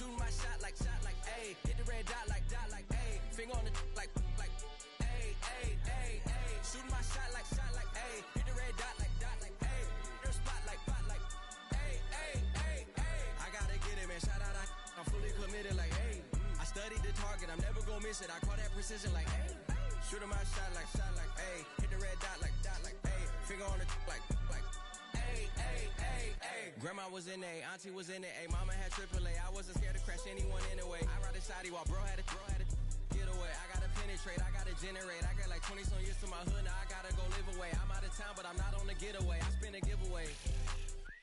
Shooting my shot like, ayy. Hit the red dot like, ayy. Finger on the like, ayy, ayy, ayy, ayy. Shooting my shot like, ayy. Hit the red dot like, ayy. Your spot like, ayy, ayy, ayy, ayy. I gotta get it, man. Shout out, I'm fully committed like, ayy. I studied the target, I'm never gonna miss it. I call that precision like, ayy. Shooting my shot like, ayy. Hit the red dot like, ayy. Finger on the like, ayy, ayy, ayy, ayy. Grandma was in A, auntie was in A, mama had AAA. I wasn't scared to crash anyone anyway. I ride a shotty while bro had to get away. I gotta penetrate, I gotta generate. I got like 20 some years to my hood, now I gotta go live away. I'm out of town, but I'm not on the getaway. I spin a giveaway.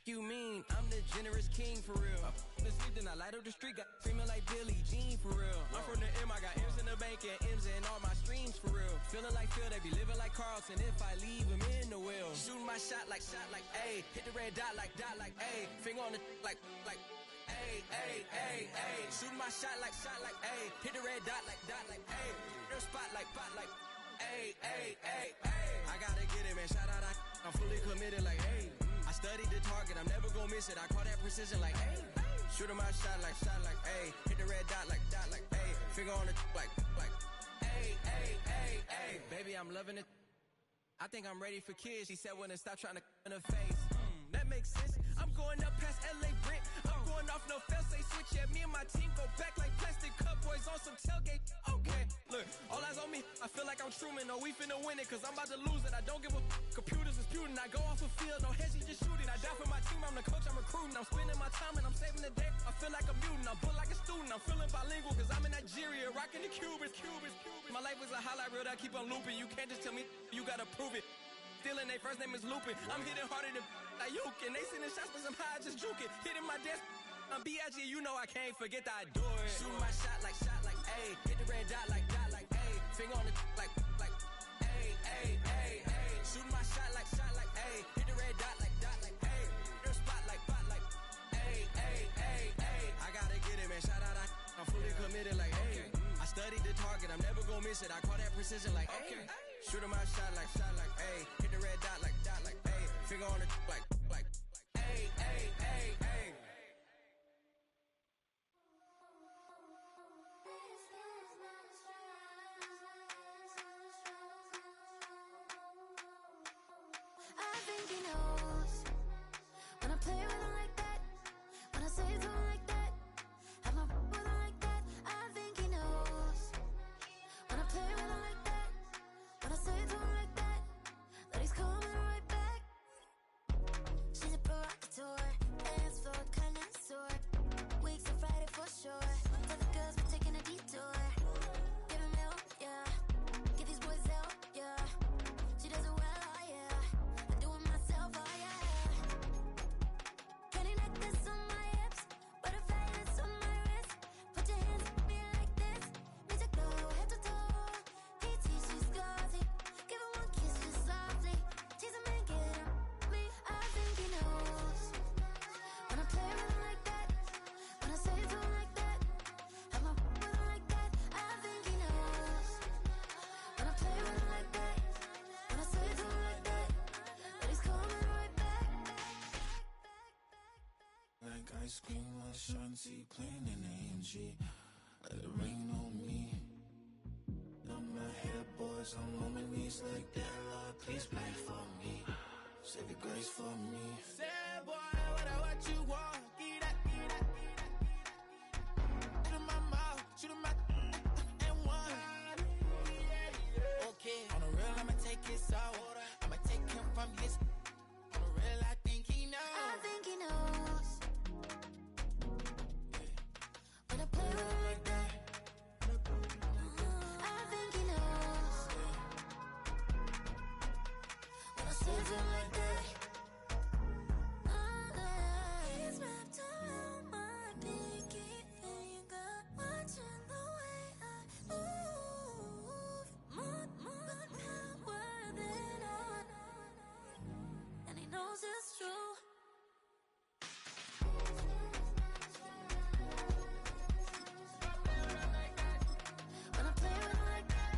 You mean I'm the generous king for real? The sleep, then I light up the street, got screaming like Billie Jean for real. I'm from the M, I got M's in the bank and M's in all my streams for real. Feeling like Phil, they be living like Carlton if I leave him in the wheel. Shooting my shot like, ayy. Hit the red dot like, ayy. Finger on the like, ayy, ayy, ayy, ayy. Shooting my shot like, ayy. Hit the red dot like, ayy. Your spot like, ayy, ayy, ayy, ayy. I gotta get it, man. Shout out, I'm fully committed like, ayy. I studied the target, I'm never gonna miss it. I call that precision like, ayy. Shooting my shot like, ayy. Hit the red dot like, ayy. Finger on the like, ayy, ayy, ayy, ayy. Baby, I'm loving it. I think I'm ready for kids. She said when to stop trying to in her face. That makes sense. I'm going up past LA Brent. I'm going off no fail, say switch. Yeah, me and my team go back like plastic cup boys on some tailgate. Okay, look, all eyes on me. I feel like I'm Truman. No, we finna win it, cause I'm about to lose it. I don't give a computers disputing. I go off the field, no hedging, just shooting. I die for my team, I'm the coach, I'm recruiting. I'm spending my time and I'm saving the day. I feel like a mutant, I'm built like a student. I'm feeling bilingual, cause I'm in Nigeria, rocking the Cubans. My life is a highlight reel that I keep on looping. You can't just tell me, you gotta prove it. Stealing, they first name is Lupin. I'm hitting harder than Ayuk, and they sending shots for some high, just juke it. Hitting my desk, I'm B.I.G., you know I can't forget that I do it. Shooting my shot like, ayy. Hit the red dot like, ayy. Finger on the like, ayy, ayy, ayy, ayy. Shooting my shot like, ayy. Hit the red dot like, ayy. Your spot like, ayy, ayy, ayy, ayy. I gotta get it, man. Shout out, I'm fully committed like, ayy. I studied the target, I'm never gonna miss it. I call that precision like, ayy. Shooting my shot like, ayy. Hit the red dot like, ayy. Finger on the like, ayy, ayy, ayy, ayy. I think he knows when I play with him like that, when I say to him like that, have my with him like that. I think he knows when I play with him like that, when I say to him like that, that he's coming right back. She's a provocateur, dance floor connoisseur. Weeks on Friday for sure. Tell the girls we're taking a detour. Give him milk, yeah. Get these boys out, yeah. She does it well, oh yeah. I do it myself, oh yeah. Candy necklace on my hips, butterflies on my wrist. Put your hands on me like this. Need to go head to toe. He teaches Scotty. Give him one kiss just softly. Tease him and get him me. I think he knows when I play with him like that, when I say to him like that, have my with him like that. I think he knows when I play with him like that, when I say to him like that, that he's coming right back. Like ice cream on Shanty, playing in AMG. Let it rain on me. On my head, boys, I'm on my knees like that. Lord, please pray for me. Save your grace for me. Say, boy, what you want? Get that. Shoot in my mouth, shoot in my and one. Okay, on the real, I'ma take his out. I'ma take him from his. On the real, I think he knows. I think he knows when I play with him like that. I think he knows when I say to him like that. He's wrapped around my pinky finger, watching the way I move. More power than on, and he knows it's true. When I play with him like that, when I play with him like that,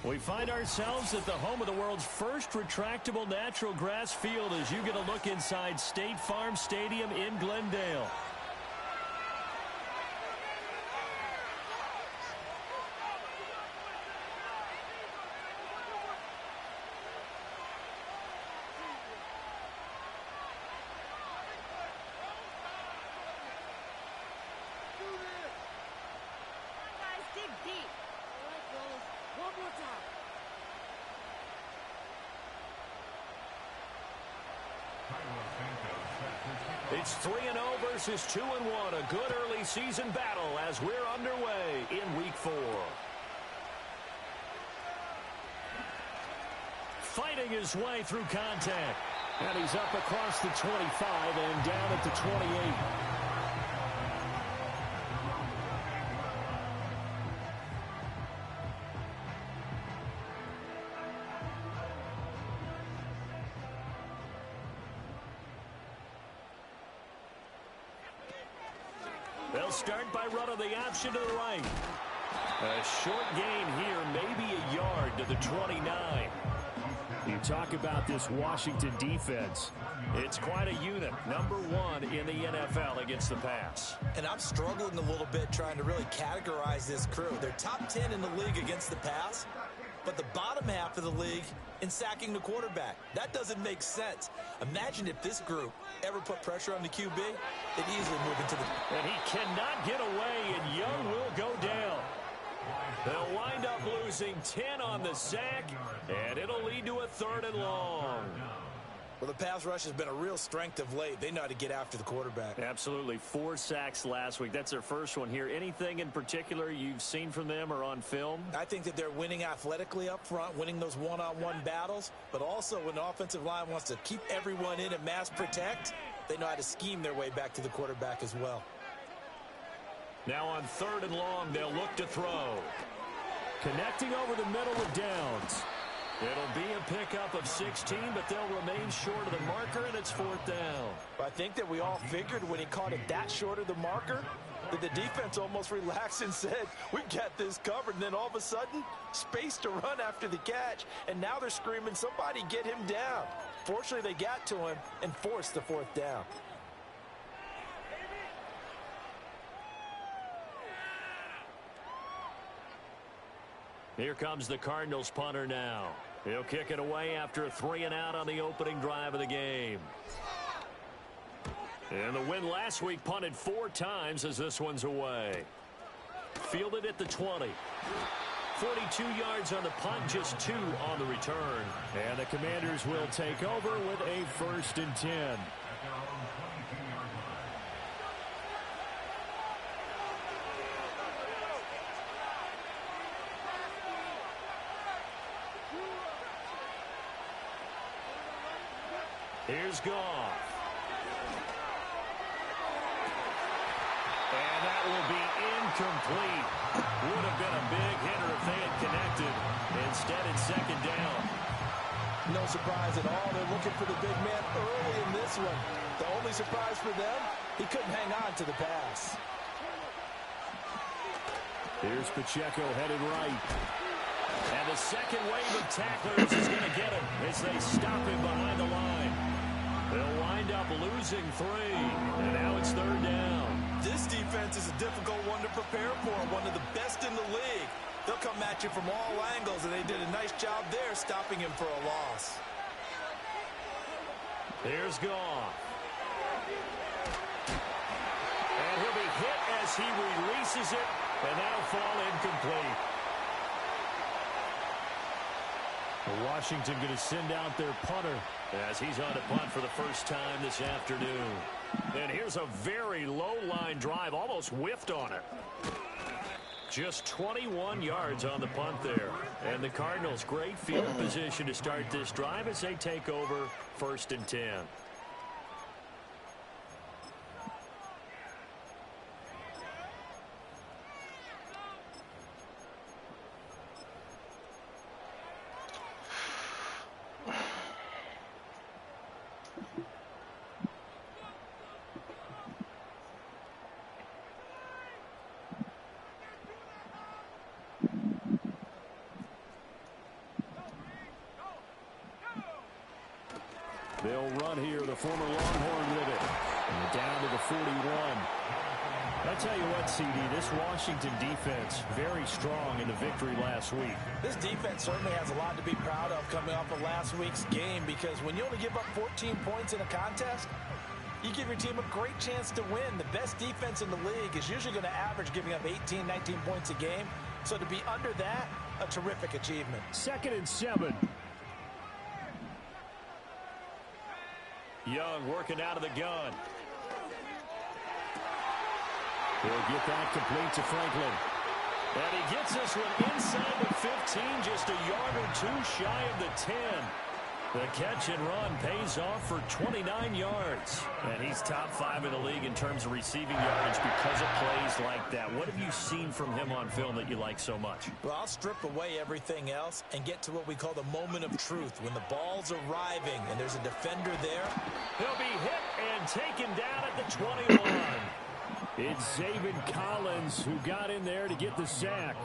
We find ourselves at the home of the world's first retractable natural grass field as you get a look inside State Farm Stadium in Glendale. It's 3-0 versus 2-1. A good early season battle as we're underway in Week 4. Fighting his way through contact. And he's up across the 25 and down at the 28. They'll start by running the option to the right. A short gain here, maybe a yard to the 29. You talk about this Washington defense. It's quite a unit. Number 1 in the NFL against the pass. And I'm struggling a little bit trying to really categorize this crew. They're top 10 in the league against the pass, but the bottom half of the league in sacking the quarterback. That doesn't make sense. Imagine if this group ever put pressure on the QB, they'd easily move into the... And he cannot get away, and Young will go down. They'll wind up losing 10 on the sack, and it'll lead to a 3rd and long. Well, the pass rush has been a real strength of late. They know how to get after the quarterback. Absolutely. 4 sacks last week. That's their first one here. Anything in particular you've seen from them or on film? I think that they're winning athletically up front, winning those one-on-one battles, but also when the offensive line wants to keep everyone in and mass protect, they know how to scheme their way back to the quarterback as well. Now on 3rd and long, they'll look to throw. Connecting over the middle with Downs. It'll be a pickup of 16, but they'll remain short of the marker, and it's 4th down. I think that we all figured when he caught it that short of the marker that the defense almost relaxed and said, we got this covered. And then all of a sudden, space to run after the catch. And now they're screaming, somebody get him down. Fortunately, they got to him and forced the 4th down. Here comes the Cardinals punter now. He'll kick it away after a 3-and-out on the opening drive of the game. And the win last week punted 4 times as this one's away. Fielded at the 20. 42 yards on the punt, just 2 on the return. And the Commanders will take over with a 1st and 10. Here's Goff. And that will be incomplete. Would have been a big hitter if they had connected. Instead, it's 2nd down. No surprise at all. They're looking for the big man early in this one. The only surprise for them, he couldn't hang on to the pass. Here's Pacheco headed right. And the second wave of tacklers is going to get him as they stop him behind the line. They'll wind up losing 3, and now it's 3rd down. This defense is a difficult one to prepare for, one of the best in the league. They'll come at you from all angles, and they did a nice job there stopping him for a loss. Here's Goff. And he'll be hit as he releases it, and that'll fall incomplete. Washington going to send out their punter as he's on to punt for the first time this afternoon. And here's a very low line drive, almost whiffed on it. Just 21 yards on the punt there. And the Cardinals, great field position to start this drive as they take over 1st and 10. the former Longhorn with it. And down to the 41. I tell you what, CD, this Washington defense, very strong in the victory last week. This defense certainly has a lot to be proud of coming off of last week's game, because when you only give up 14 points in a contest, you give your team a great chance to win. The best defense in the league is usually going to average giving up 18, 19 points a game. So to be under that, a terrific achievement. 2nd and 7. Young working out of the gun. He'll get that complete to Franklin. And he gets this one inside the 15, just a yard or two shy of the 10. The catch and run pays off for 29 yards. And he's top 5 in the league in terms of receiving yardage because of plays like that. What have you seen from him on film that you like so much? Well, I'll strip away everything else and get to what we call the moment of truth. When the ball's arriving and there's a defender there. He'll be hit and taken down at the 21. It's Zaven Collins who got in there to get the sack.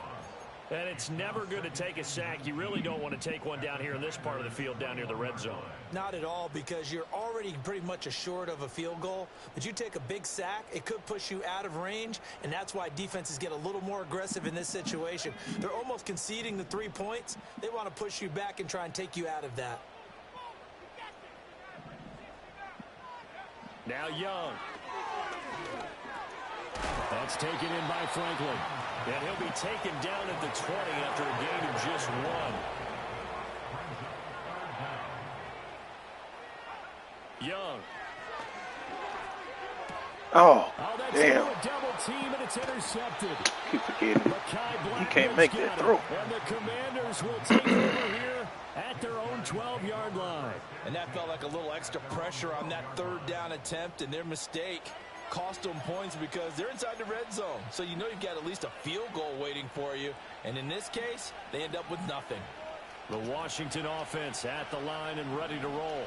And it's never going to take a sack. You really don't want to take one down here in this part of the field down near the red zone. Not at all, because you're already pretty much assured of a field goal. But you take a big sack, it could push you out of range, and that's why defenses get a little more aggressive in this situation. They're almost conceding the 3 points. They want to push you back and try and take you out of that. Now Young. That's taken in by Franklin. And he'll be taken down at the 20 after a gain of just 1. Young. Oh, That's damn. a double team, and it's intercepted. Keep forgetting. You can't make that throw. And the Commanders will take over here at their own 12-yard line. And that felt like a little extra pressure on that 3rd down attempt, and their mistake cost them points because they're inside the red zone. So you know you've got at least a field goal waiting for you. And in this case, they end up with nothing. The Washington offense at the line and ready to roll.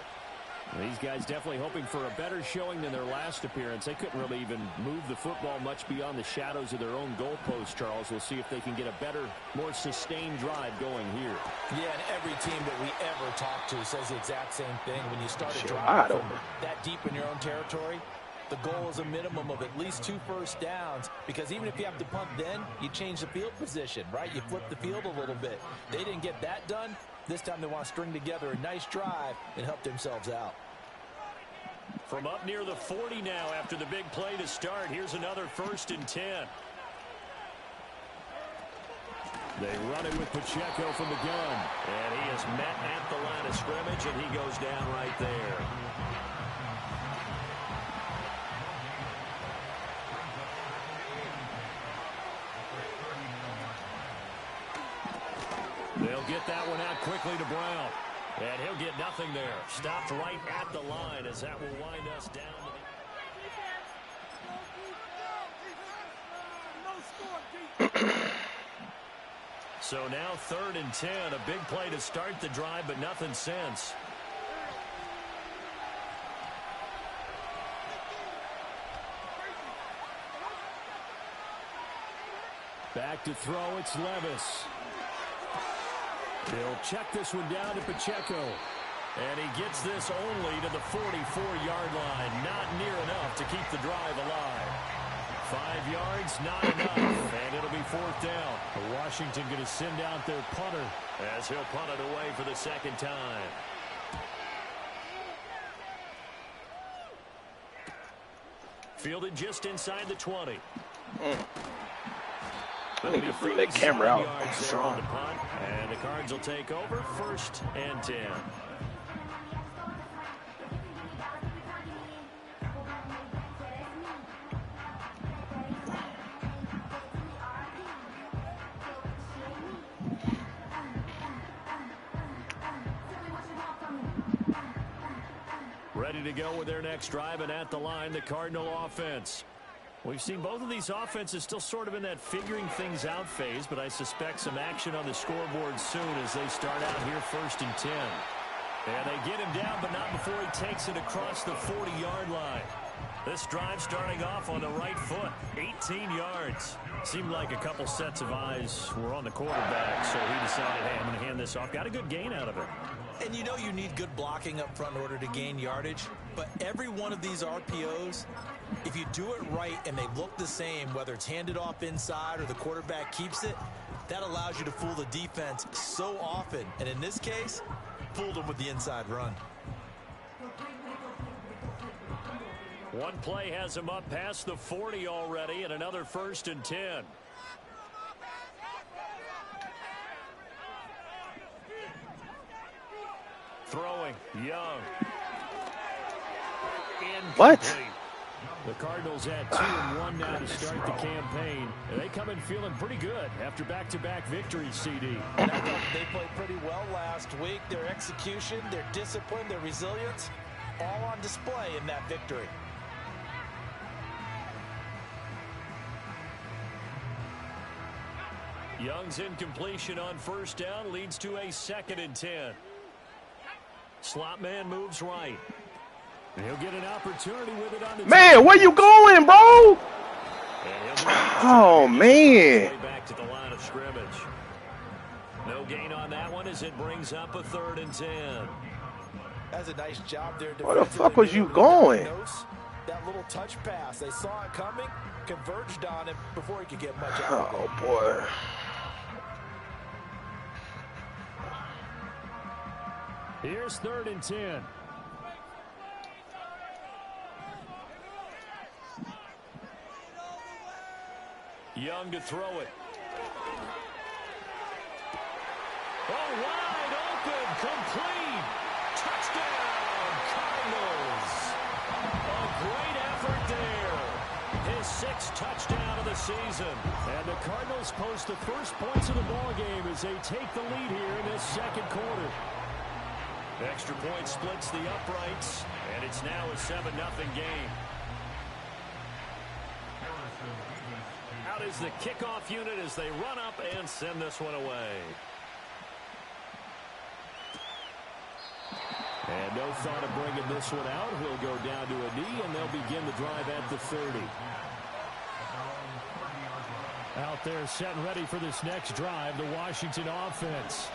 These guys definitely hoping for a better showing than their last appearance. They couldn't really even move the football much beyond the shadows of their own goalpost, Charles. We'll see if they can get a better, more sustained drive going here. Yeah, and every team that we ever talk to says the exact same thing. When you start a drive from that deep in your own territory, the goal is a minimum of at least 2 first downs, because even if you have to punt then, you change the field position, right? You flip the field a little bit. They didn't get that done. This time they want to string together a nice drive and help themselves out. From up near the 40 now after the big play to start, here's another 1st and 10. They run it with Pacheco from the gun. And he is met at the line of scrimmage, and he goes down right there. They'll get that one out quickly to Brown. And he'll get nothing there. Stopped right at the line as that will wind us down. So now 3rd and 10. A big play to start the drive, but nothing since. Back to throw, it's Levis. He'll check this one down to Pacheco. And he gets this only to the 44-yard line. Not near enough to keep the drive alive. 5 yards, not enough. And it'll be 4th down. Washington going to send out their punter as he'll punt it away for the 2nd time. Fielded just inside the 20. I need to bring that camera out. And the Cards will take over 1st and 10. Ready to go with their next drive, and at the line, the Cardinal offense. We've seen both of these offenses still sort of in that figuring things out phase, but I suspect some action on the scoreboard soon as they start out here 1st and 10. And they get him down, but not before he takes it across the 40-yard line. This drive starting off on the right foot, 18 yards. Seemed like a couple sets of eyes were on the quarterback, so he decided, hey, I'm going to hand this off. Got a good gain out of it. And you know you need good blocking up front in order to gain yardage. But every one of these RPOs, if you do it right and they look the same, whether it's handed off inside or the quarterback keeps it, that allows you to fool the defense so often. And in this case, fooled them with the inside run. One play has him up past the 40 already, and another 1st and 10. Throwing, Young. What? The Cardinals at 2-1 now to start the campaign. They come in feeling pretty good after back-to-back victories, CD. And I thought they played pretty well last week. Their execution, their discipline, their resilience, all on display in that victory. Young's incompletion on 1st down leads to a 2nd and 10. Slot man moves right. And he'll get an opportunity with it on the Man, where you going, bro? Oh, man. Back to the line of scrimmage. No gain on that one as it brings up a 3rd and 10. That's a nice job there. Where the fuck was you going? That little touch pass. They saw it coming, converged on him before he could get much out of it. Oh, boy. Here's 3rd and 10. Young to throw it. Oh, wide open, complete. Touchdown, Cardinals. A great effort there. His 6th touchdown of the season. And the Cardinals post the first points of the ballgame as they take the lead here in this 2nd quarter. Extra point splits the uprights, and it's now a 7-0 game. Out is the kickoff unit as they run up and send this one away. And no thought of bringing this one out. He'll go down to a knee, and they'll begin the drive at the 30. Out there set and ready for this next drive, the Washington offense.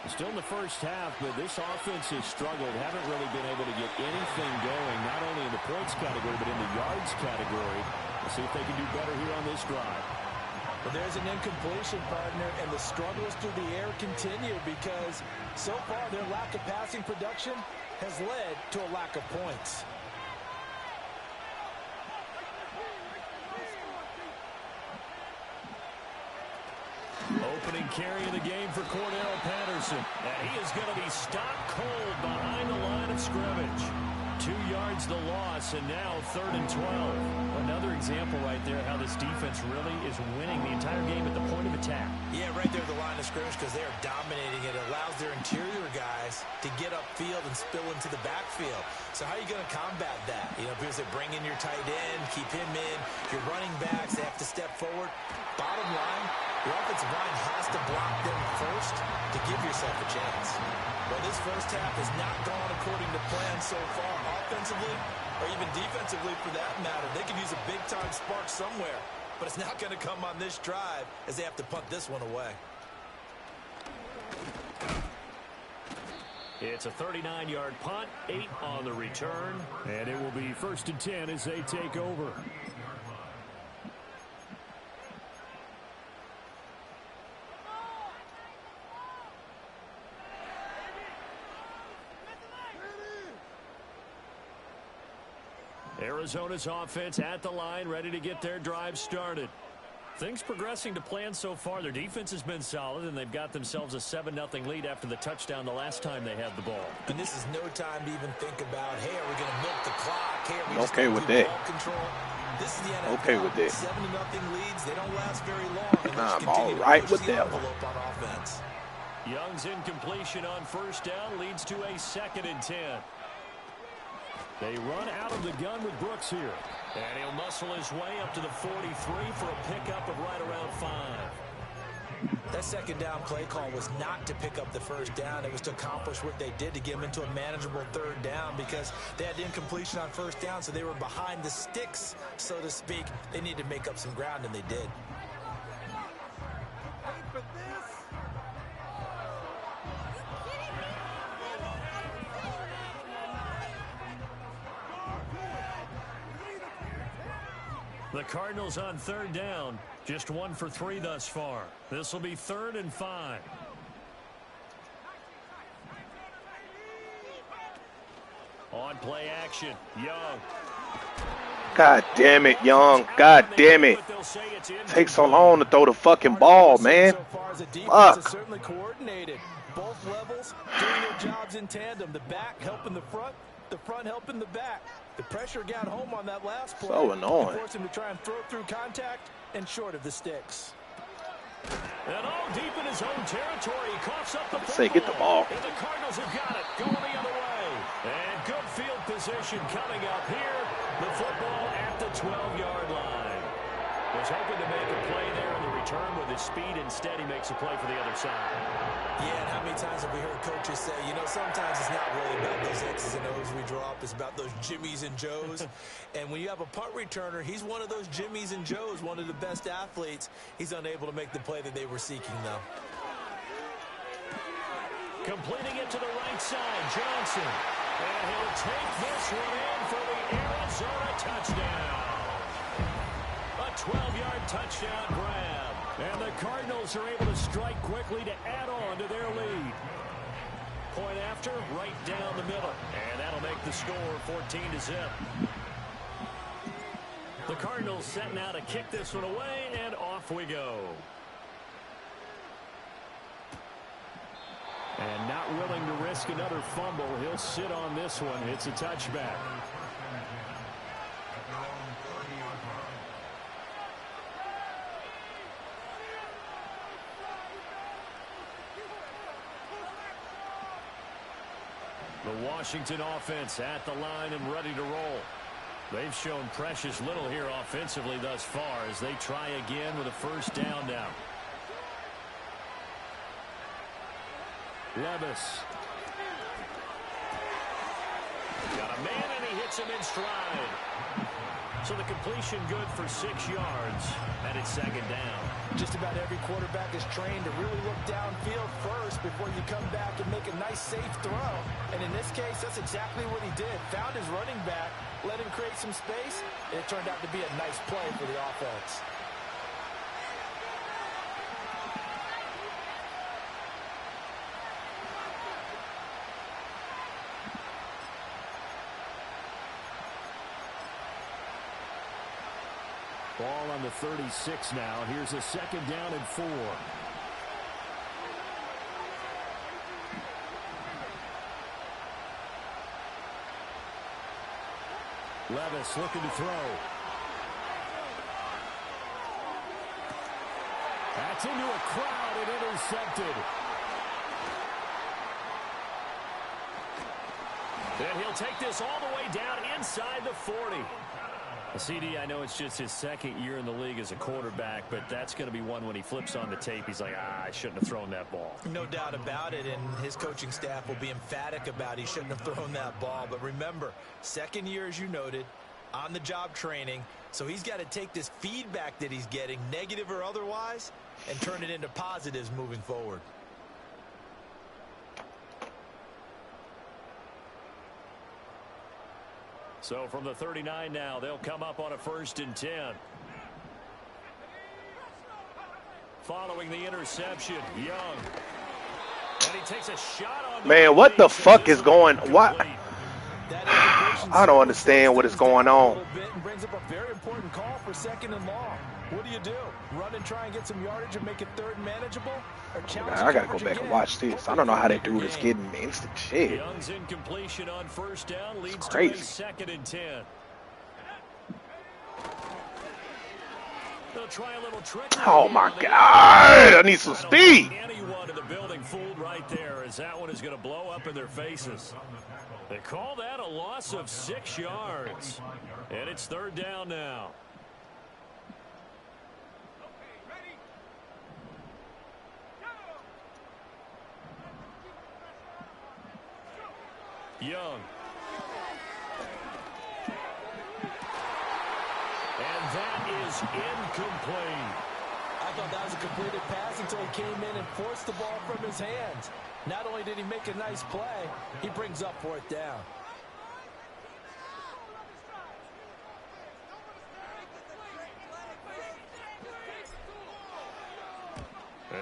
Still in the first half, but this offense has struggled. Haven't really been able to get anything going, not only in the points category, but in the yards category. We'll see if they can do better here on this drive. But there's an incompletion, partner, and the struggles through the air continue because so far their lack of passing production has led to a lack of points. Opening carry of the game for Cordell Patterson. And he is going to be stopped cold behind the line of scrimmage. 2 yards the loss, and now 3rd and 12. Another example right there how this defense really is winning the entire game at the point of attack. Yeah, right there at the line of scrimmage because they are dominating it. It allows their interior guys to get upfield and spill into the backfield. So how are you going to combat that? You know, because they bring in your tight end, keep him in. Your running backs, they have to step forward. Bottom line, your offensive line has to block them first to give yourself a chance. Well, this first half has not gone according to plan so far, offensively or even defensively for that matter. They could use a big-time spark somewhere, but it's not going to come on this drive as they have to punt this one away. It's a 39-yard punt, 8 on the return, and it will be 1st and 10 as they take over. Arizona's offense at the line, ready to get their drive started. Things progressing to plan so far. Their defense has been solid, and they've got themselves a 7-0 lead after the touchdown the last time they had the ball. And this is no time to even think about, hey, are we going to milk the clock? Hey, are we okay with that. Ball control? This is the NFL. Okay with that. 7-0 leads, they don't last very long. I'm all right with that one. On offense. Young's incompletion on 1st down leads to a 2nd and 10. They run out of the gun with Brooks here. And he'll muscle his way up to the 43 for a pickup of right around 5. That 2nd down play call was not to pick up the 1st down. It was to accomplish what they did to get them into a manageable 3rd down because they had incompletion on 1st down, so they were behind the sticks, so to speak. They needed to make up some ground, and they did. The Cardinals on third down. Just 1 for 3 thus far. This will be 3rd and 5. On play action, Young. God damn it, Young. God damn it. Takes so long to throw the fucking ball, man. Fuck. Certainly coordinated. Both levels doing their jobs in tandem. The back helping the front helping the back. The pressure got home on that last play. So annoying. Forced him to try and throw through contact and short of the sticks. And all deep in his own territory, he coughs up the football. Say, get the ball. And the Cardinals have got it, going the other way. And good field position coming up here. The football at the 12-yard line. Was hoping to make a play there in the return with his speed. Instead, he makes a play for the other side. Yeah, and how many times have we heard coaches say, you know, sometimes it's not really about those X's and O's we draw up. It's about those Jimmies and Joes. And when you have a punt returner, he's one of those Jimmies and Joes, one of the best athletes. He's unable to make the play that they were seeking, though. Completing it to the right side, Johnson. And he'll take this one in for the Arizona touchdown. A 12-yard touchdown grab. And the Cardinals are able to strike quickly to add on to their lead. Point after, right down the middle. And that'll make the score 14-0. The Cardinals setting out to kick this one away, and off we go. And not willing to risk another fumble. He'll sit on this one. It's a touchback. The Washington offense at the line and ready to roll. They've shown precious little here offensively thus far as they try again with a first down now. Levis. Got a man and he hits him in stride. So the completion good for 6 yards, and it's 2nd down. Just about every quarterback is trained to really look downfield first before you come back and make a nice, safe throw. And in this case, that's exactly what he did. Found his running back, let him create some space, and it turned out to be a nice play for the offense. Ball on the 36 now. Here's a 2nd down and 4. Levis looking to throw. That's into a crowd and intercepted. And he'll take this all the way down inside the 40. CD, I know it's just his 2nd year in the league as a quarterback, but that's going to be one when he flips on the tape. He's like, I shouldn't have thrown that ball. No doubt about it, and his coaching staff will be emphatic about he shouldn't have thrown that ball. But remember, 2nd year, as you noted, on-the-job training, so he's got to take this feedback that he's getting, negative or otherwise, and turn it into positives moving forward. So from the 39 now, they'll come up on a 1st and 10. Following the interception, Young. And he takes a shot on. Man, what the fuck is going? What? I don't understand what is going on. Brings up a very important call for 2nd and long. What do? Run and try and get some yardage and make it 3rd and manageable? Or challenge I gotta go back and watch this. I don't know how they do this getting instant shit. Young's incompletion on 1st down leads to a 2nd and 10. They'll try a little trick. Oh my God! I need some speed. Anyone in the building fooled right there, as that one is going to blow up in their faces. They call that a loss of 6 yards, and it's 3rd down now. Young. And that is incomplete. I thought that was a completed pass until he came in and forced the ball from his hands. Not only did he make a nice play, he brings up 4th down.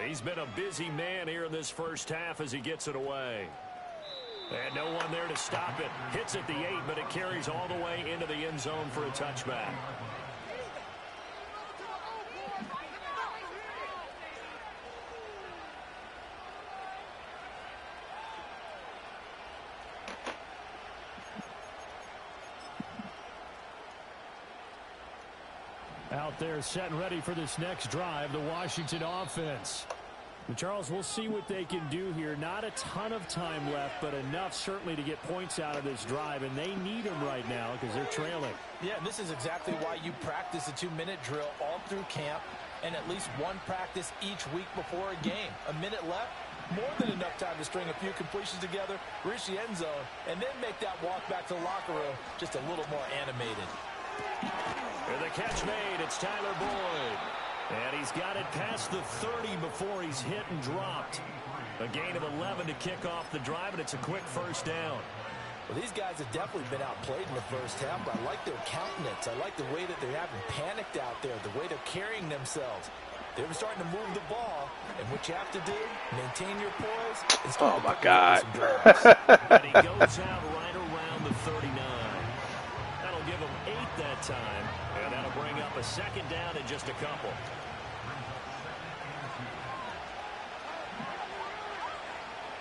He's been a busy man here in this first half as he gets it away. And no one there to stop it. Hits at the 8, but it carries all the way into the end zone for a touchback. Out there set and ready for this next drive, the Washington offense. And Charles, we'll see what they can do here. Not a ton of time left, but enough certainly to get points out of this drive, and they need them right now because they're trailing. Yeah, and this is exactly why you practice a 2-minute drill all through camp and at least one practice each week before a game. A minute left, more than enough time to string a few completions together, reach the end zone, and then make that walk back to the locker room just a little more animated. And the catch made, it's Tyler Boyd. And he's got it past the 30 before he's hit and dropped. A gain of 11 to kick off the drive, and it's a quick first down. Well, these guys have definitely been outplayed in the first half, but I like their countenance. I like the way that they haven't panicked out there, the way they're carrying themselves. They're starting to move the ball, and what you have to do, maintain your poise. And Oh, my God. And he goes out right around the 39. That'll give him 8 that time, and that'll bring up a second down in just a couple.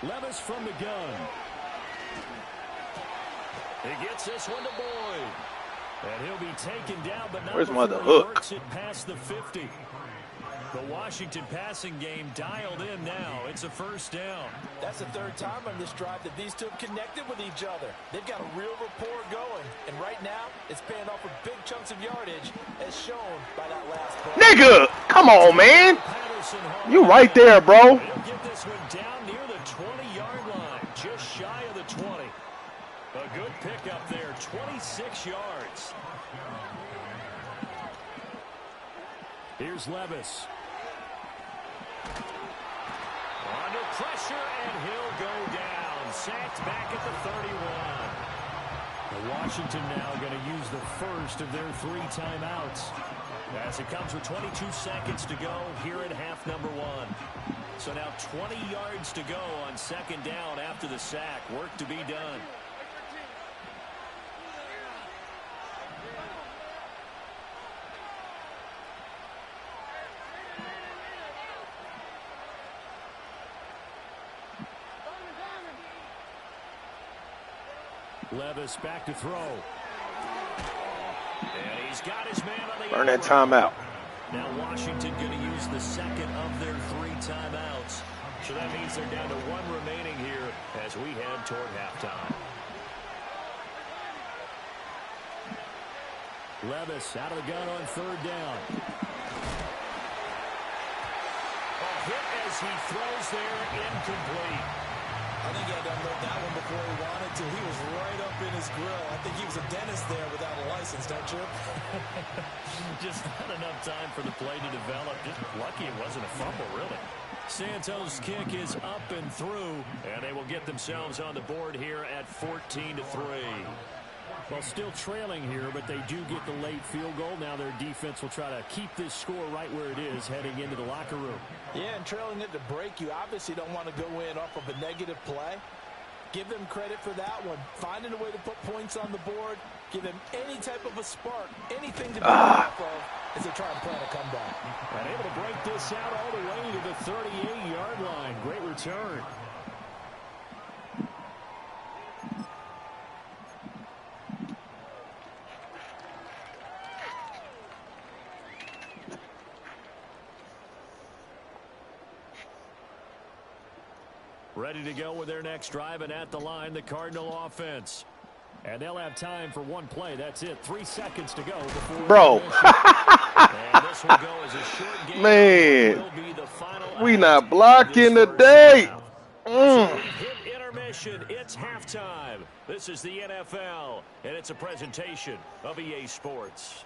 Levis from the gun. He gets this one to Boyd. And he'll be taken down, but not Where's my before he hook? works it past the 50. The Washington passing game dialed in now. It's a first down. That's the third time on this drive that these two have connected with each other. They've got a real rapport going, and right now it's paying off with big chunks of yardage, as shown by that last play. Nigga, come on, man. You right there, bro. He'll get this one down near the 20-yard line, just shy of the 20. A good pickup there, 26 yards. Here's Levis. Under pressure, and he'll go down. Sacked back at the 31. Washington now going to use the first of their 3 timeouts. As it comes with 22 seconds to go here at half number 1. So now 20 yards to go on second down after the sack. Work to be done. Levis back to throw. And he's got his man on the Burn that timeout. Now Washington going to use the second of their 3 timeouts. So that means they're down to 1 remaining here as we head toward halftime. Levis out of the gun on 3rd down. A hit as he throws there, incomplete. I think he had to unload that one before he wanted to. He was right up in his grill. I think he was a dentist there without a license, don't you? Just not enough time for the play to develop. Just lucky it wasn't a fumble, really. Santos' kick is up and through. And they will get themselves on the board here at 14-3. Well, still trailing here, but they do get the late field goal. Now their defense will try to keep this score right where it is heading into the locker room. Yeah, and trailing at the break, you obviously don't want to go in off of a negative play. Give them credit for that one. Finding a way to put points on the board. Give them any type of a spark, anything to be off of as they try and plan a comeback. And able to break this out all the way to the 38-yard line. Great return. Ready to go with their next drive, and at the line, the Cardinal offense. And they'll have time for 1 play. That's it. 3 seconds to go before. Bro. And this will go as a short game. Man. Will be the final We act not of blocking this today. first half. So we've hit intermission. It's halftime. This is the NFL, and it's a presentation of EA Sports.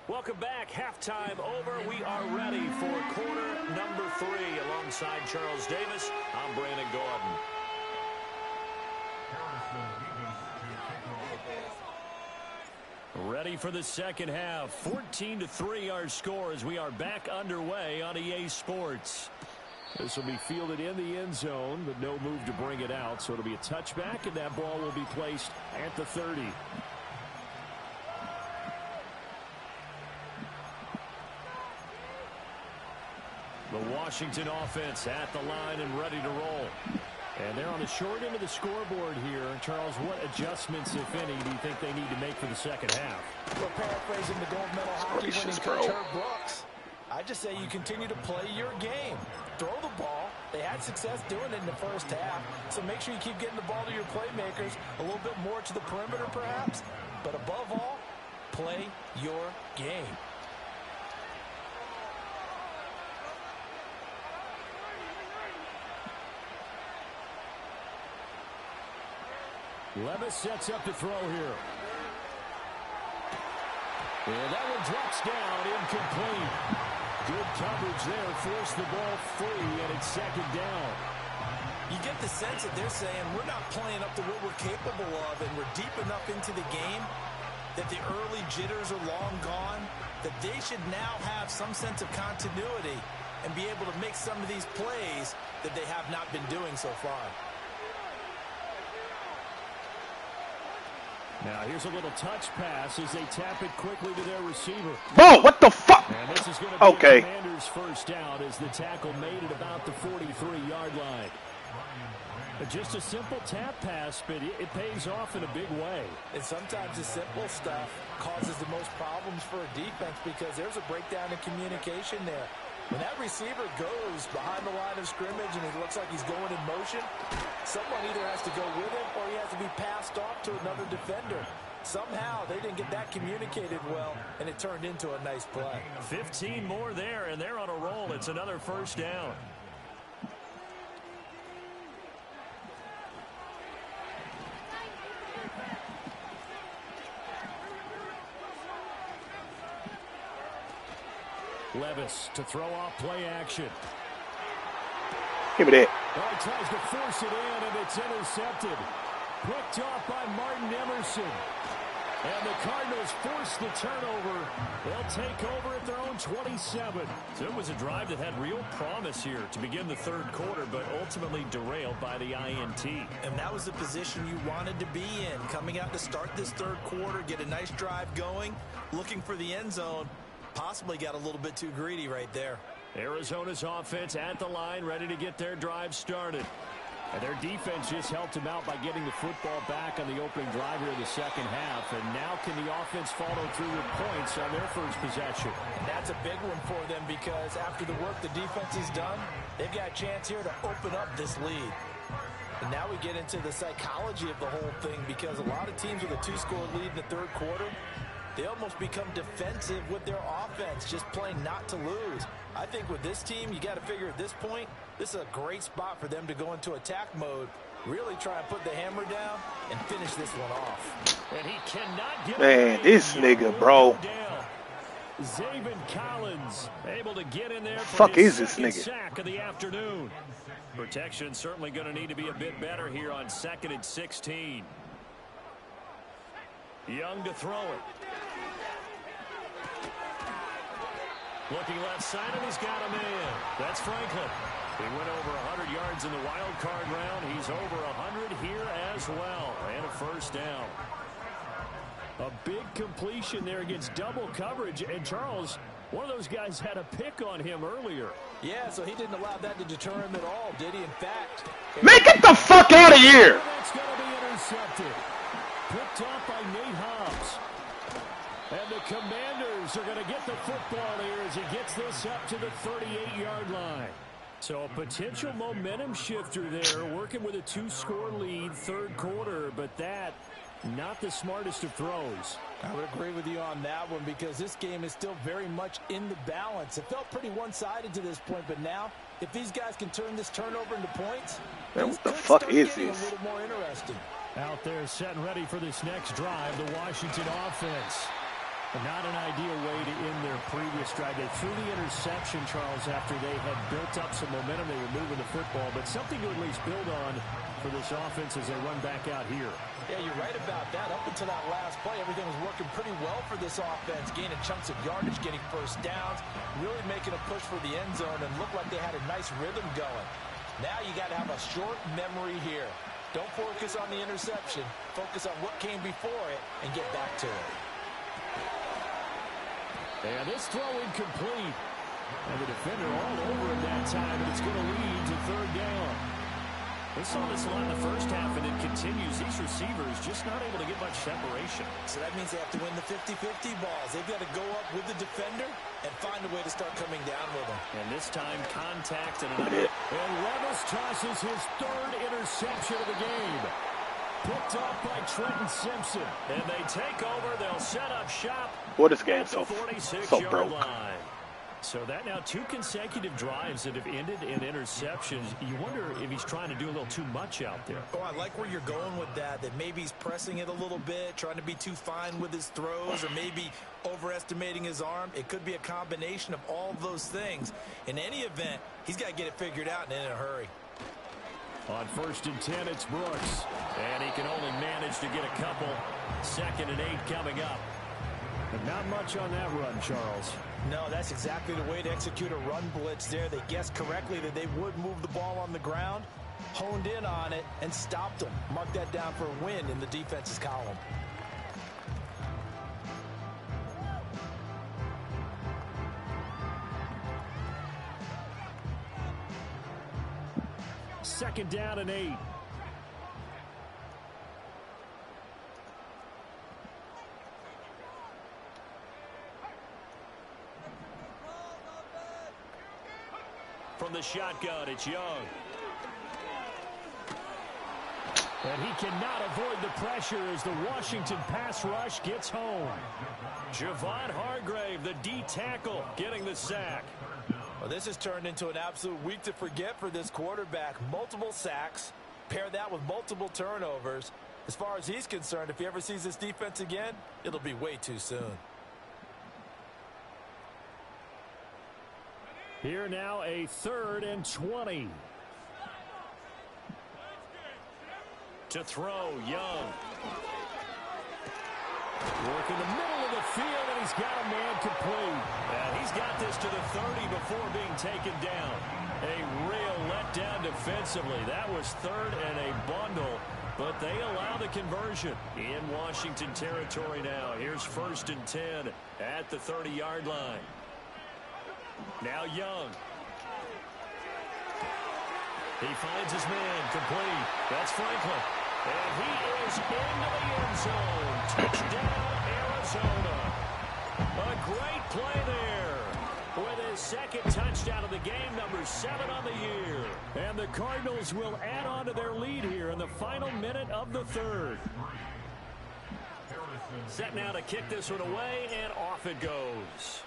Welcome back. Halftime over. We are ready for quarter number 3. Alongside Charles Davis, I'm Brandon Gordon. Ready for the second half. 14-3 our score as we are back underway on EA Sports. This will be fielded in the end zone, but no move to bring it out. So it'll be a touchback, and that ball will be placed at the 30. The Washington offense at the line and ready to roll. And they're on the short end of the scoreboard here. Charles, what adjustments, if any, do you think they need to make for the second half? Well, paraphrasing the gold medal hockey winning coach Herb Brooks, I just say you continue to play your game. Throw the ball. They had success doing it in the first half, so make sure you keep getting the ball to your playmakers, a little bit more to the perimeter perhaps, but above all, play your game. Levis sets up to throw here. And that one drops down, incomplete. Good coverage there, forced the ball free, and it's second down. You get the sense that they're saying we're not playing up to what we're capable of, and we're deep enough into the game that the early jitters are long gone, that they should now have some sense of continuity and be able to make some of these plays that they have not been doing so far. Now here's a little touch pass as they tap it quickly to their receiver. Bro, what the fuck? And this is going to be okay. the Commanders' first down as the tackle made it about the 43-yard line. But just a simple tap pass, but it pays off in a big way. And sometimes the simple stuff causes the most problems for a defense because there's a breakdown in communication there. When that receiver goes behind the line of scrimmage and it looks like he's going in motion, someone either has to go with him or he has to be passed off to another defender. Somehow they didn't get that communicated well, and it turned into a nice play. 15 more there, and they're on a roll. It's another first down. Levis to throw off play action. Give me that. Oh, he tries to force it in, and it's intercepted. Picked off by Martin Emerson. And the Cardinals force the turnover. They'll take over at their own 27. So it was a drive that had real promise here to begin the third quarter, but ultimately derailed by the INT. And that was the position you wanted to be in. Coming out to start this third quarter, get a nice drive going, looking for the end zone. Possibly got a little bit too greedy right there. Arizona's offense at the line, ready to get their drive started. And their defense just helped them out by getting the football back on the opening drive here in the second half. And now can the offense follow through with points on their first possession? And that's a big one for them because after the work the defense has done, they've got a chance here to open up this lead. And now we get into the psychology of the whole thing because a lot of teams with a two-score lead in the third quarter, they almost become defensive with their offense, just playing not to lose. I think with this team, you got to figure at this point, this is a great spot for them to go into attack mode, really try and put the hammer down and finish this one off. And he cannot get Man, this nigga, bro. Zaven Collins able to get in there for Fuck his is this second nigga? sack of the afternoon. Protection certainly going to need to be a bit better here on 2nd and 16. Young to throw it. Looking left side, and he's got a man. That's Franklin. He went over 100 yards in the wild card round. He's over 100 here as well. And a first down. A big completion there against double coverage. And Charles, one of those guys had a pick on him earlier. Yeah, so he didn't allow that to deter him at all, did he? In fact, Man, get the fuck out of here. That's going to be intercepted. Picked off by Nate Hobbs. And the Commanders are going to get the football here as he gets this up to the 38-yard line. So a potential momentum shifter there, working with a two-score lead, third quarter, but that, not the smartest of throws. I would agree with you on that one because this game is still very much in the balance. It felt pretty one-sided to this point, but now, if these guys can turn this turnover into points, Man, what the fuck is getting this? a little more interesting. Out there set and ready for this next drive, the Washington offense. Not an ideal way to end their previous drive. They threw the interception, Charles, after they had built up some momentum. They were moving the football, but something to at least build on for this offense as they run back out here. Yeah, you're right about that. Up until that last play, everything was working pretty well for this offense, gaining chunks of yardage, getting first downs, really making a push for the end zone, and looked like they had a nice rhythm going. Now you got to have a short memory here. Don't focus on the interception. Focus on what came before it and get back to it. And this throw incomplete. And the defender all over him that time, and it's going to lead to third down. We saw this a lot in the first half, and it continues. These receivers just not able to get much separation. So that means they have to win the 50-50 balls. They've got to go up with the defender and find a way to start coming down with them. And this time, contact and another. And Levis tosses his third interception of the game. Picked off by Trenton Simpson. And they take over. They'll set up shop. Boy, this game's so broke. Line. So that now 2 consecutive drives that have ended in interceptions. You wonder if he's trying to do a little too much out there. Oh, I like where you're going with that maybe he's pressing it a little bit, trying to be too fine with his throws, or maybe overestimating his arm. It could be a combination of all of those things. In any event, he's got to get it figured out and in a hurry. On 1st and 10, it's Brooks. And he can only manage to get a couple. 2nd and 8 coming up. But not much on that run, Charles. No, that's exactly the way to execute a run blitz there. They guessed correctly that they would move the ball on the ground, honed in on it, and stopped them. Mark that down for a win in the defense's column. Second down and 8. From the shotgun, it's Young. And he cannot avoid the pressure as the Washington pass rush gets home. Javon Hargrave, the D tackle, getting the sack. Well, this has turned into an absolute week to forget for this quarterback. Multiple sacks, pair that with multiple turnovers. As far as he's concerned, if he ever sees this defense again, it'll be way too soon. Here now, a 3rd and 20. To throw, Young. Work in the middle of the field, and he's got a man complete. And he's got this to the 30 before being taken down. A real letdown defensively. That was 3rd and a bundle, but they allow the conversion. In Washington territory now. Here's 1st and 10 at the 30-yard line. Now Young. He finds his man complete. That's Franklin. And he is into the end zone. Touchdown, Arizona. A great play there. With his 2nd touchdown of the game, number 7 on the year. And the Cardinals will add on to their lead here in the final minute of the 3rd. Set now to kick this one away, and off it goes.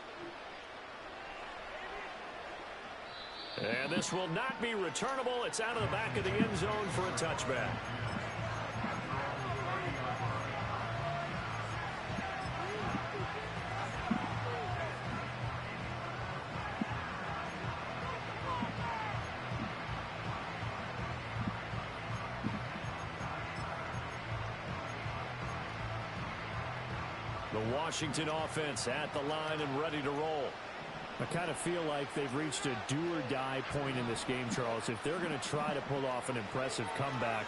And this will not be returnable. It's out of the back of the end zone for a touchback. The Washington offense at the line and ready to roll. I kind of feel like they've reached a do-or-die point in this game, Charles. If they're going to try to pull off an impressive comeback,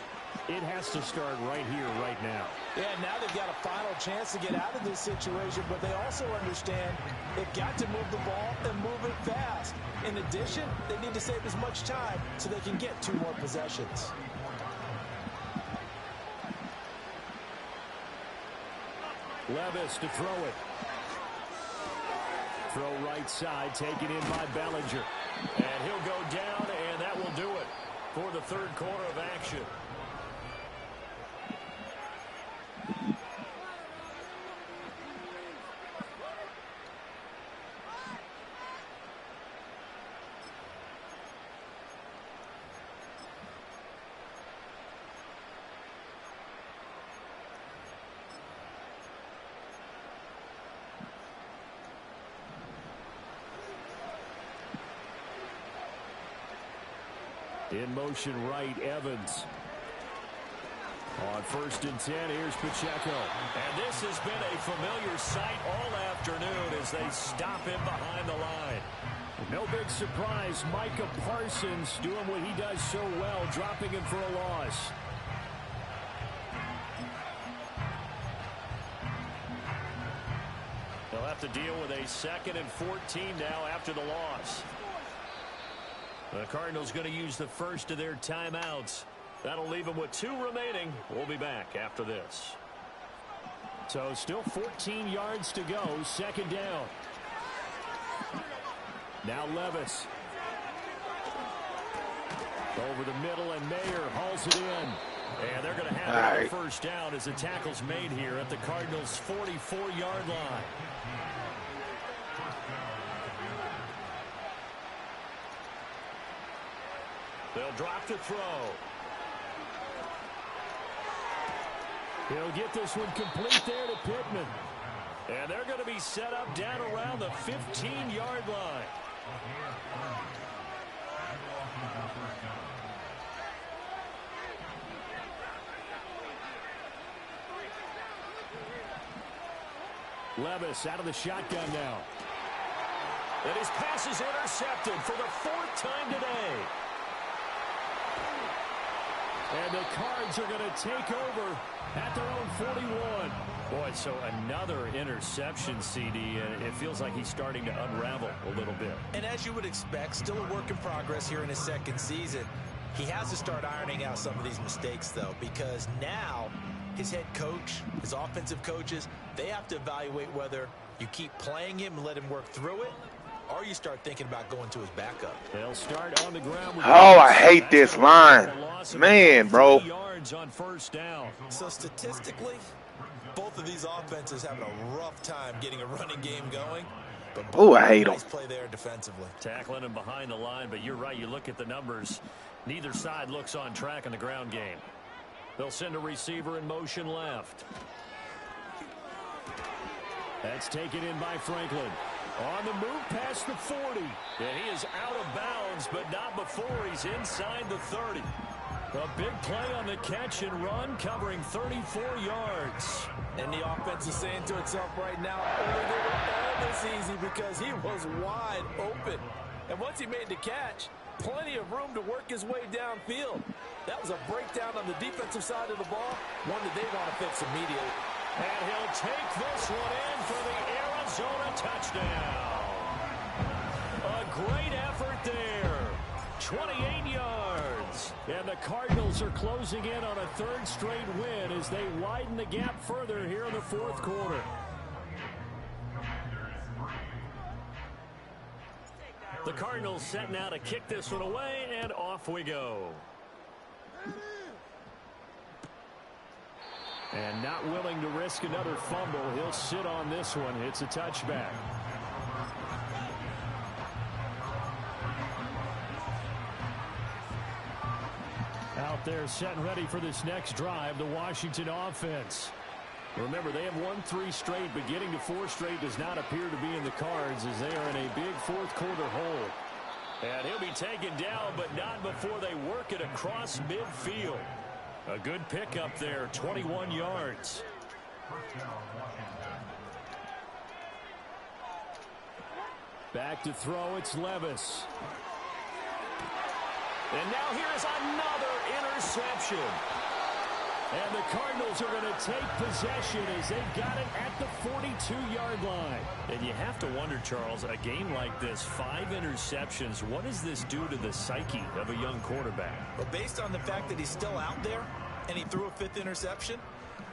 it has to start right here, right now. Yeah, now they've got a final chance to get out of this situation, but they also understand they've got to move the ball and move it fast. In addition, they need to save as much time so they can get 2 more possessions. Levis to throw it. Throw right side, taken in by Bellinger. And he'll go down, and that will do it for the 3rd quarter of action. In motion right, Evans. On 1st and 10, here's Pacheco. And this has been a familiar sight all afternoon as they stop him behind the line. No big surprise, Micah Parsons doing what he does so well, dropping him for a loss. They'll have to deal with a 2nd and 14 now after the loss. The Cardinals going to use the first of their timeouts. That'll leave them with 2 remaining. We'll be back after this. So still 14 yards to go, 2nd down. Now Levis. Over the middle, and Mayer hauls it in. And they're going to have a first down as the tackle's made here at the Cardinals' 44-yard line. They'll drop to throw. He'll get this one complete there to Pittman. And they're going to be set up down around the 15-yard line. Levis out of the shotgun now. And his pass is intercepted for the 4th time today. And the Cards are going to take over at their own 41. Boy, so another interception, CD, and it feels like he's starting to unravel a little bit. And as you would expect, still a work in progress here in his 2nd season. He has to start ironing out some of these mistakes, though, because now his head coach, his offensive coaches, they have to evaluate whether you keep playing him and let him work through it, or you start thinking about going to his backup. They'll start on the ground with I hate this line. Man, bro. Yards on 1st down. So statistically, both of these offenses having a rough time getting a running game going. Oh, I hate them. Nice play there defensively. Tackling him behind the line, but you're right. You look at the numbers. Neither side looks on track in the ground game. They'll send a receiver in motion left. That's taken in by Franklin. On the move past the 40. And he is out of bounds, but not before he's inside the 30. A big play on the catch and run, covering 34 yards. And the offense is saying to itself right now, oh, they were all this easy because he was wide open. And once he made the catch, plenty of room to work his way downfield. That was a breakdown on the defensive side of the ball, one that they want to fix immediately. And he'll take this one in for the Arizona touchdown. A great effort there. 28 yards. And the Cardinals are closing in on a 3rd straight win as they widen the gap further here in the 4th quarter. The Cardinals setting out to kick this one away, and off we go. And not willing to risk another fumble, he'll sit on this one. It's a touchback. Out there set and ready for this next drive, the Washington offense. Remember, they have won 3 straight, but getting to 4 straight does not appear to be in the cards as they are in a big 4th quarter hole. And he'll be taken down, but not before they work it across midfield. A good pickup there, 21 yards. Back to throw, it's Levis. And now here's another interception. And the Cardinals are going to take possession as they got it at the 42-yard line. And you have to wonder, Charles, a game like this, 5 interceptions, what does this do to the psyche of a young quarterback? But based on the fact that he's still out there and he threw a 5th interception,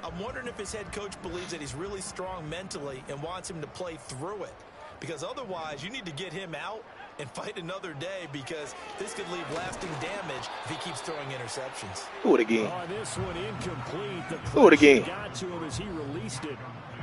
I'm wondering if his head coach believes that he's really strong mentally and wants him to play through it. Because otherwise, you need to get him out and fight another day, because this could leave lasting damage if he keeps throwing interceptions. Do it again. Oh, this one incomplete. The Do it again. got to him as he released it.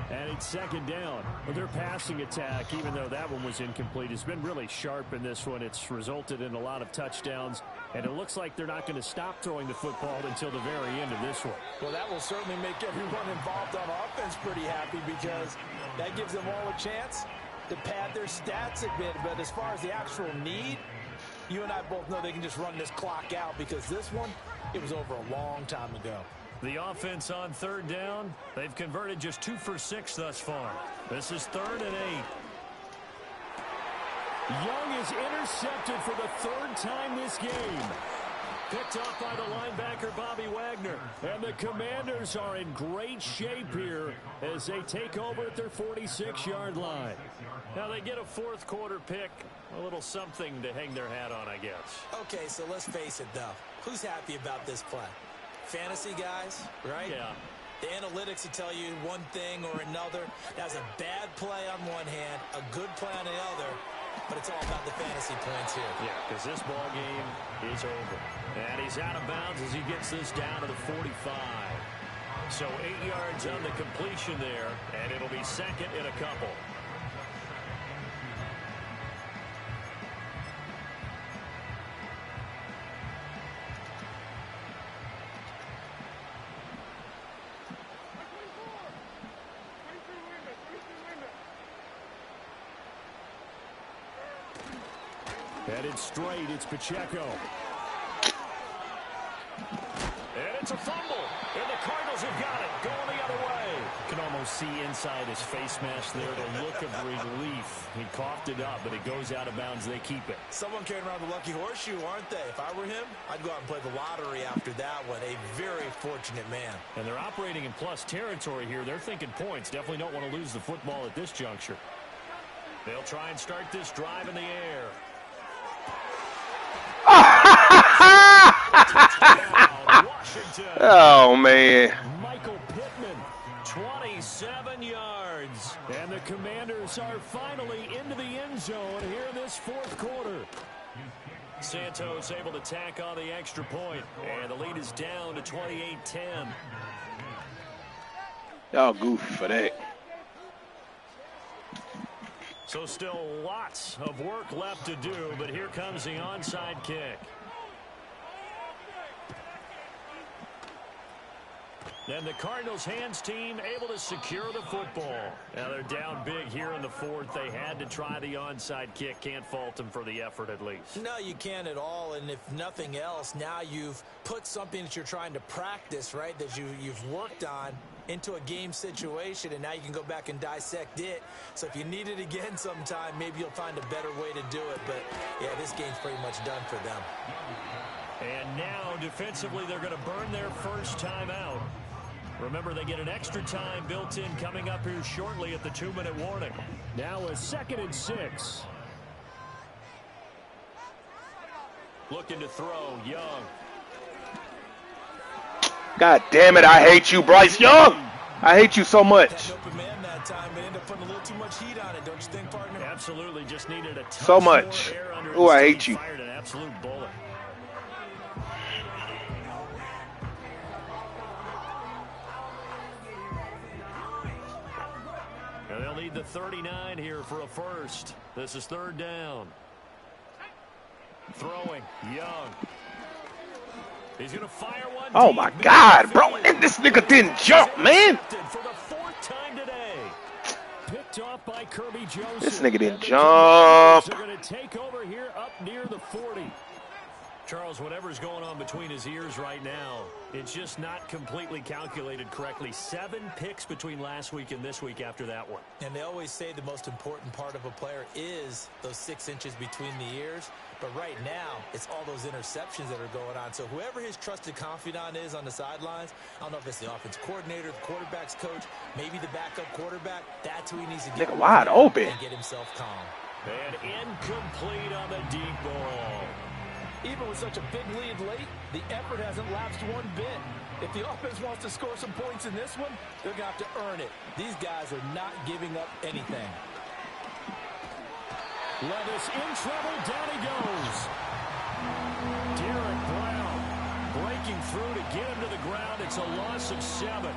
And it's 2nd down. Well, their passing attack, even though that one was incomplete, has been really sharp in this one. It's resulted in a lot of touchdowns. And it looks like they're not going to stop throwing the football until the very end of this one. Well, that will certainly make everyone involved on offense pretty happy, because that gives them all a chance to pad their stats a bit. But as far as the actual need, You and I both know they can just run this clock out because this one, it was over a long time ago. The offense on third down, they've converted just 2 for 6 thus far. This is 3rd and 8. Young is intercepted for the 3rd time this game. Picked off by the linebacker, Bobby Wagner. And the Commanders are in great shape here as they take over at their 46-yard line. Now they get a 4th quarter pick. A little something to hang their hat on, I guess. Okay, so let's face it, though. Who's happy about this play? Fantasy guys, right? Yeah. The analytics will tell you one thing or another. That's a bad play on one hand, a good play on the other. But it's all about the fantasy points here. Yeah, because this ball game is over. And he's out of bounds as he gets this down to the 45. So 8 yards on the completion there, and it'll be 2nd and a couple. Headed straight, it's Pacheco. And it's a fumble. And the Cardinals have got it, going the other way. You can almost see inside his face mask there the look of relief. He coughed it up, but it goes out of bounds. They keep it. Someone carrying around the lucky horseshoe, aren't they? If I were him, I'd go out and play the lottery after that one. A very fortunate man. And they're operating in plus territory here. They're thinking points. Definitely don't want to lose the football at this juncture. They'll try and start this drive in the air. Oh, man. Michael Pittman, 27 yards. And the Commanders are finally into the end zone here in this 4th quarter. Santos able to tack on the extra point, and the lead is down to 28-10. Y'all goofy for that. So still lots of work left to do, but here comes the onside kick. And the Cardinals hands team able to secure the football. Now they're down big here in the 4th. They had to try the onside kick. Can't fault them for the effort at least. No, you can't at all. And if nothing else, now you've put something that you're trying to practice, right, that you've worked on into a game situation, and now you can go back and dissect it. So if you need it again sometime, maybe you'll find a better way to do it. But, yeah, this game's pretty much done for them. And now, defensively, they're going to burn their first time out. Remember, they get an extra time built in coming up here shortly at the 2-minute warning. Now a 2nd and 6. Looking to throw, Young. God damn it, I hate you, Bryce Young. I hate you so much. Open man that time, but ended up putting a little too much heat on it, don't you think, partner? Absolutely, just needed a touch so much. more air under Oh, I his hate feet. you. Fired an absolute bullet. And they'll need the 39 here for a first. This is 3rd down. Throwing, Young. He's going to fire one. Oh, my God, bro. And this nigga didn't jump, man. For the 4th time today. Picked off by Kirby Joseph. This nigga didn't jump. They're going to take over here up near the 40. Charles, whatever's going on between his ears right now, it's just not completely calculated correctly. 7 picks between last week and this week after that one. And they always say the most important part of a player is those 6 inches between the ears. But right now, it's all those interceptions that are going on. So whoever his trusted confidant is on the sidelines, I don't know if it's the offense coordinator, the quarterback's coach, maybe the backup quarterback, that's who he needs to get wide open and get himself calm. And incomplete on the deep ball. Even with such a big lead late, the effort hasn't lapsed one bit. If the offense wants to score some points in this one, they're going to have to earn it. These guys are not giving up anything. Levis in trouble, down he goes. Derek Brown breaking through to get him to the ground. It's a loss of 7.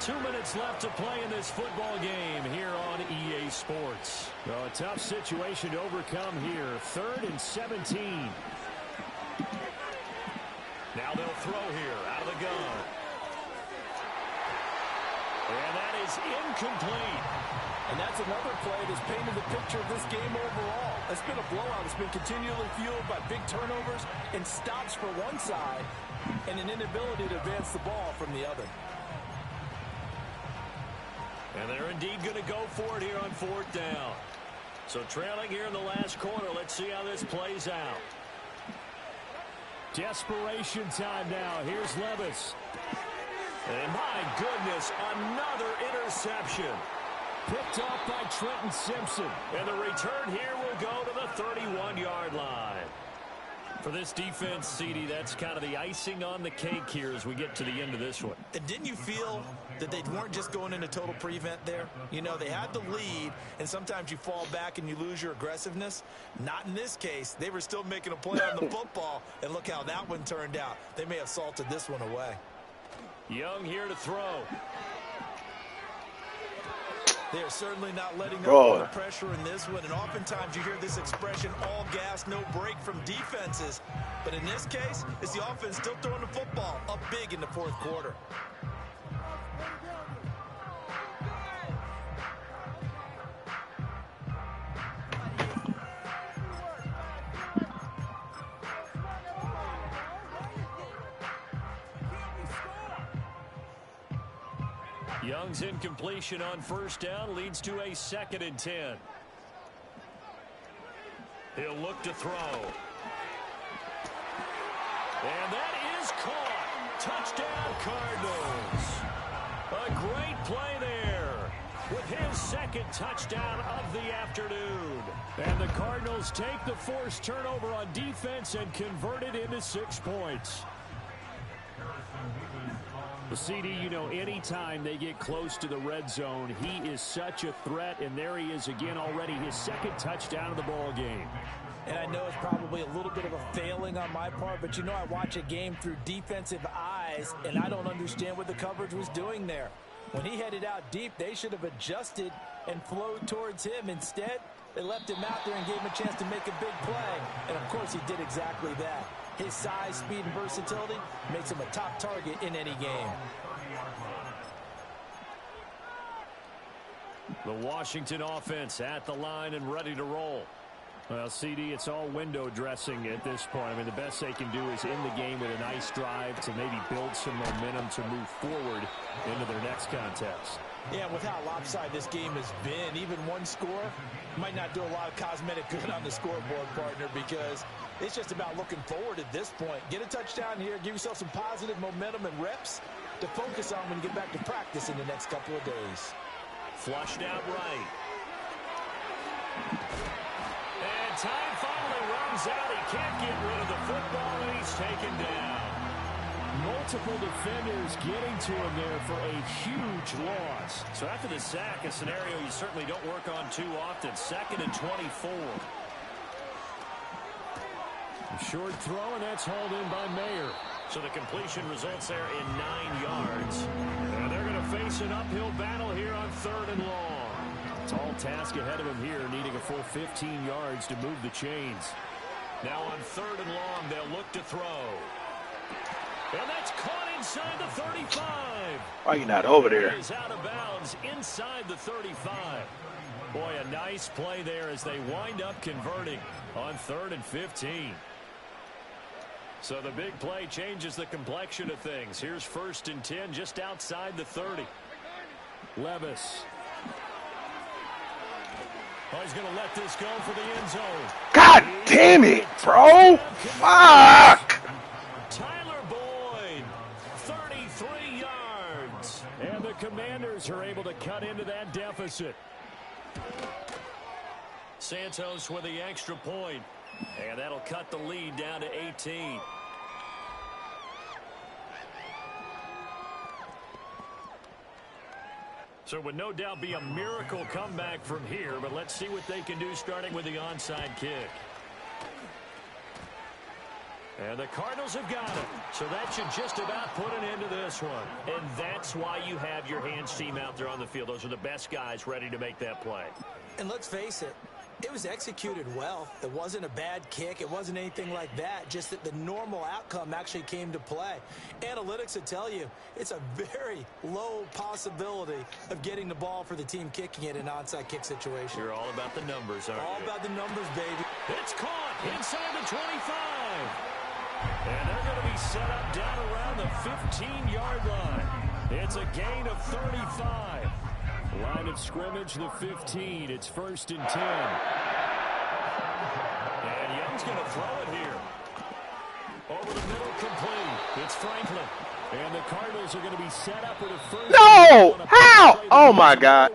2 minutes left to play in this football game here on EA Sports. Well, a tough situation to overcome here. 3rd and 17. Now they'll throw here out of the gun. And that is incomplete. And that's another play that's painted the picture of this game overall. It's been a blowout. It's been continually fueled by big turnovers and stops for one side and an inability to advance the ball from the other. And they're indeed going to go for it here on 4th down. So trailing here in the last quarter. Let's see how this plays out. Desperation time now. Here's Levis. And my goodness, another interception. Picked off by Trenton Simpson. And the return here will go to the 31-yard line. For this defense, CD, that's kind of the icing on the cake here as we get to the end of this one. And didn't you feel that they weren't just going into total prevent there? You know, they had the lead, and sometimes you fall back and you lose your aggressiveness. Not in this case. They were still making a play on the football, and look how that one turned out. They may have salted this one away. Young here to throw. They are certainly not letting up on the pressure in this one, and oftentimes you hear this expression, all gas, no break from defenses. But in this case, it's the offense still throwing the football up big in the 4th quarter. Young's incompletion on 1st down leads to a 2nd and 10. He'll look to throw. And that is caught. Touchdown, Cardinals. A great play there with his 2nd touchdown of the afternoon. And the Cardinals take the forced turnover on defense and convert it into 6 points. The CD, you know, anytime they get close to the red zone, he is such a threat, and there he is again already, his 2nd touchdown of the ball game. And I know it's probably a little bit of a failing on my part, but you know I watch a game through defensive eyes, and I don't understand what the coverage was doing there. When he headed out deep, they should have adjusted and flowed towards him. Instead, they left him out there and gave him a chance to make a big play. And, of course, he did exactly that. His size, speed, and versatility makes him a top target in any game. The Washington offense at the line and ready to roll. Well, CD, it's all window dressing at this point. I mean, the best they can do is end the game with a nice drive to maybe build some momentum to move forward into their next contest. Yeah, with how lopsided this game has been, even one score might not do a lot of cosmetic good on the scoreboard, partner, because it's just about looking forward at this point. Get a touchdown here, give yourself some positive momentum and reps to focus on when you get back to practice in the next couple of days. Flushed out right. And time finally runs out. He can't get rid of the football, and he's taken down. Multiple defenders getting to him there for a huge loss. So after the sack, a scenario you certainly don't work on too often. 2nd and 24. A short throw, and that's hauled in by Mayer. So the completion results there in 9 yards. And they're going to face an uphill battle here on 3rd and long. Tall task ahead of him here, needing a full 15 yards to move the chains. Now on 3rd and long, they'll look to throw. And that's caught inside the 35. Why are you not over there? He is out of bounds inside the 35. Boy, a nice play there as they wind up converting on 3rd and 15. So the big play changes the complexion of things. Here's 1st and 10 just outside the 30. Levis. Oh, he's going to let this go for the end zone. God damn it, bro. Fuck. Tyler Boyd, 33 yards. And the Commanders are able to cut into that deficit. Santos with the extra point. And that'll cut the lead down to 18. So it would no doubt be a miracle comeback from here, but let's see what they can do starting with the onside kick. And the Cardinals have got it. So that should just about put an end to this one. And that's why you have your hands team out there on the field. Those are the best guys ready to make that play. And let's face it, It was executed well. It wasn't a bad kick. It wasn't anything like that. Just that the normal outcome actually came to play. Analytics would tell you it's a very low possibility of getting the ball for the team kicking it in an onside kick situation. You're all about the numbers, aren't you? All about the numbers, baby. It's caught inside the 25. And they're going to be set up down around the 15-yard line. It's a gain of 35. Line of scrimmage, the 15. It's 1st and 10. And Young's going to throw it here. Over the middle, complete. It's Franklin. And the Cardinals are going to be set up with a first. No! How? Oh, my God.